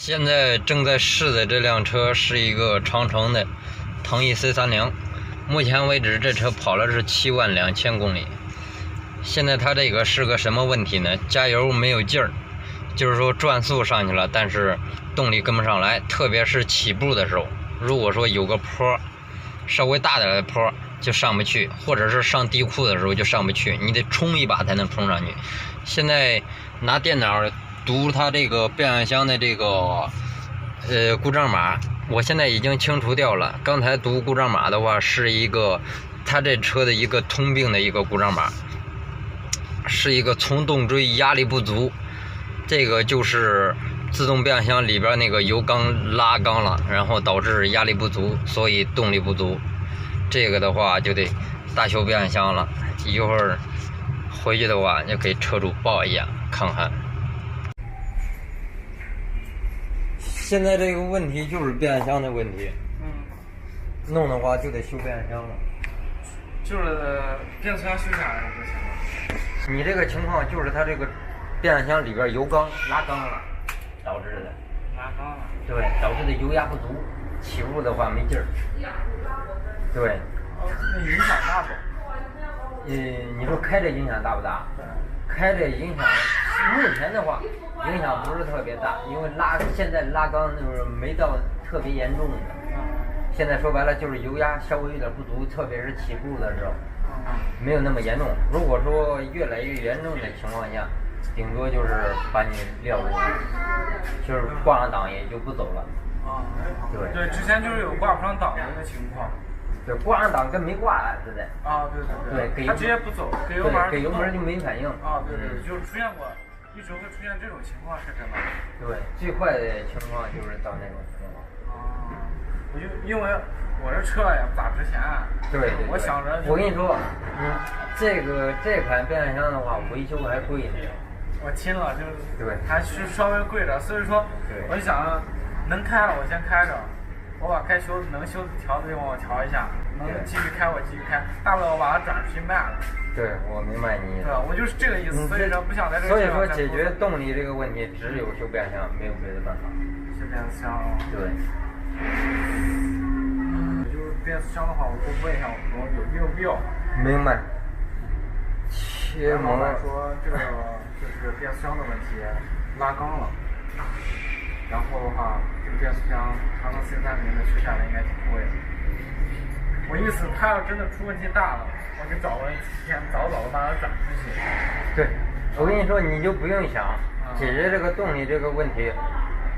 现在正在试的这辆车是一个长城的腾翼 C30，目前为止这车跑了是72000公里。现在它这个是个什么问题呢？加油没有劲儿，就是说转速上去了，但是动力跟不上来，特别是起步的时候，如果说有个坡，稍微大点的坡就上不去，或者是上地库的时候就上不去，你得冲一把才能冲上去。现在拿电脑读它这个变速箱的这个故障码，我现在已经清除掉了。刚才读故障码的话是一个它这车的一个通病的一个故障码，是一个从动锥压力不足，这个就是自动变速箱里边那个油缸拉缸了，然后导致压力不足，所以动力不足。这个的话就得大修变速箱了，一会儿回去的话就给车主报一下看看。现在这个问题就是变速箱的问题，弄的话就得修变速箱了。就是变速箱修下来就行了。你这个情况就是它这个变速箱里边油缸拉缸了导致的。拉缸了。对，导致的油压不足，起步的话没劲儿。对。那影响大不？你说开着影响大不大？开着影响，目前的话影响不是特别大，因为现在拉缸就是没到特别严重的。现在说白了就是油压稍微有点不足，特别是起步的时候，没有那么严重。如果说越来越严重的情况下，顶多就是把你撂过去，就是挂上档也就不走了。对，之前就是有挂不上档的一个情况。对，挂上档跟没挂似的。对，他直接不走，给油门就没反应。对，就是出现过，一直会出现这种情况，是真的。对，最坏的情况就是到那种情况。我就因为我这车也不咋值钱。对，我想着。我跟你说，这款变速箱的话，维修还贵呢。我听了就是。对。还是稍微贵点，所以说，我就想能开了我先开着。我把该修能修的调的地方我调一下，能继续开我继续开，大不了我把它转出去卖了。对，我明白你。对，我就是这个意思，所以说不想在这个。所以说解决动力这个问题，只有修变速箱，没有别的办法。修变速箱。对。就是变速箱的话，我就问一下我有没有必要。明白。切膜。来说这个就是变速箱的问题，拉缸了。然后的话，这个变速箱长城 C30的修下来应该挺贵的。我意思，它要真的出问题大了，我就找个天早的把它转出去。对，我跟你说，你就不用想解决这个动力这个问题，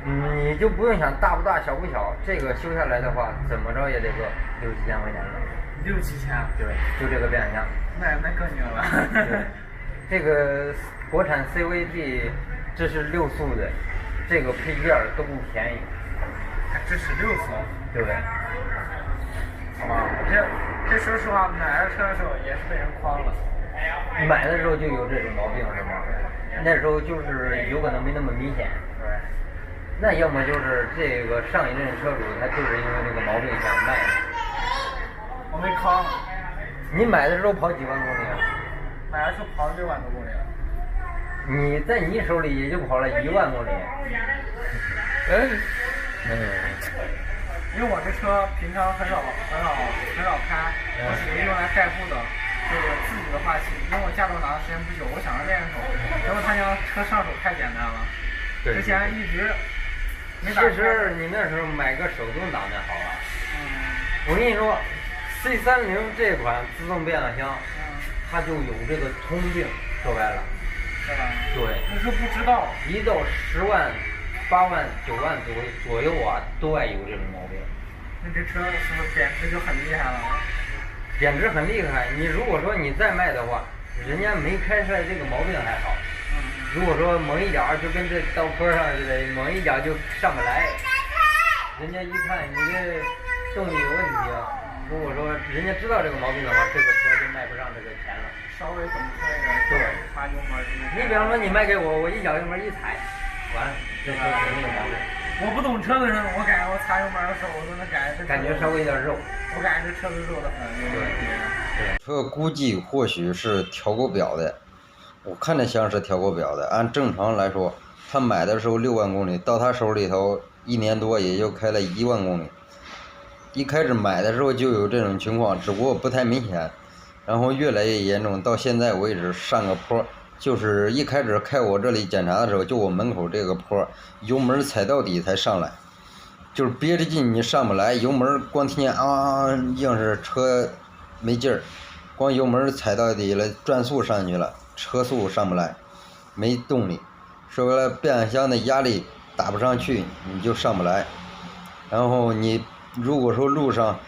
你就不用想大不大小不小，这个修下来的话，怎么着也得个6、7千块钱了。6、7千？对，就这个变速箱。那更牛了。对，这个国产 CVT 这是6速的。这个配件都不便宜，还支持6速，对不对？好吧，这说实话，买车的时候也是被人诓了。买的时候就有这种毛病是吗？那时候就是有可能没那么明显。对。那要么就是这个上一任车主他就是因为这个毛病想卖的。我没诓。你买的时候跑几万公里啊？买的时候跑了6万多公里了。你在你手里也就跑了1万公里。因为我这车平常很少开，我属于用来代步的，就是自己的话，因为我驾照拿的时间不久，我想着练手，结果他家车上手太简单了，之前一直没打开。其实你那时候买个手动挡的好啊。我跟你说 ，C30这款自动变速箱，它就有这个通病，说白了。是吧？对，那时候不知道，一到10万、8万、9万左右啊，都爱有这种毛病。那这车是不是贬值就很厉害了？贬值很厉害。你如果说你再卖的话，人家没开出来这个毛病还好。如果说猛一点就跟这到坡上似的，猛一点就上不来，人家一看你这动力有问题啊。如果说人家知道这个毛病的话，这个车就卖不上这个钱了。稍微怎么开一点，对，插油门。你比方说你卖给我，我一脚油门一踩，完了，这车肯定有毛病。我不懂车的时候，我感觉我擦油门的时候，我都能感觉稍微有点肉。我感觉这车子肉的很。对。车估计或许是调过表的，我看着像是调过表的。按正常来说，他买的时候6万公里，到他手里头1年多也就开了1万公里。一开始买的时候就有这种情况，只不过不太明显，然后越来越严重，到现在为止上个坡，就是一开始开我这里检查的时候，就我门口这个坡，油门踩到底才上来，就是憋着劲你上不来，油门光听见啊，硬是车没劲儿，光油门踩到底了，转速上去了，车速上不来，没动力，说白了变速箱的压力打不上去，你就上不来。然后你如果说路上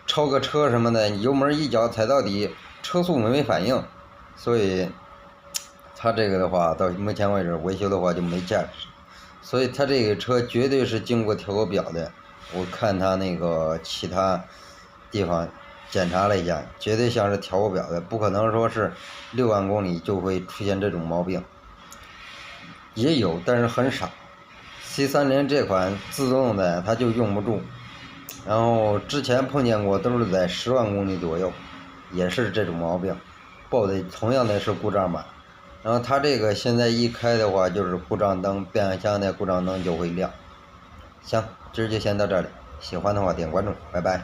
超个车什么的，油门一脚踩到底，车速没反应，所以它这个的话到目前为止维修的话就没价值。所以它这个车绝对是经过调过表的，我看它那个其他地方检查了一下，绝对像是调过表的，不可能说是6万公里就会出现这种毛病。也有，但是很少。C30这款自动的它就用不住，然后之前碰见过都是在10万公里左右，也是这种毛病，报的同样的是故障码。然后它这个现在一开的话就是故障灯，变速箱的故障灯就会亮。行，今儿就先到这里，喜欢的话点关注，拜拜。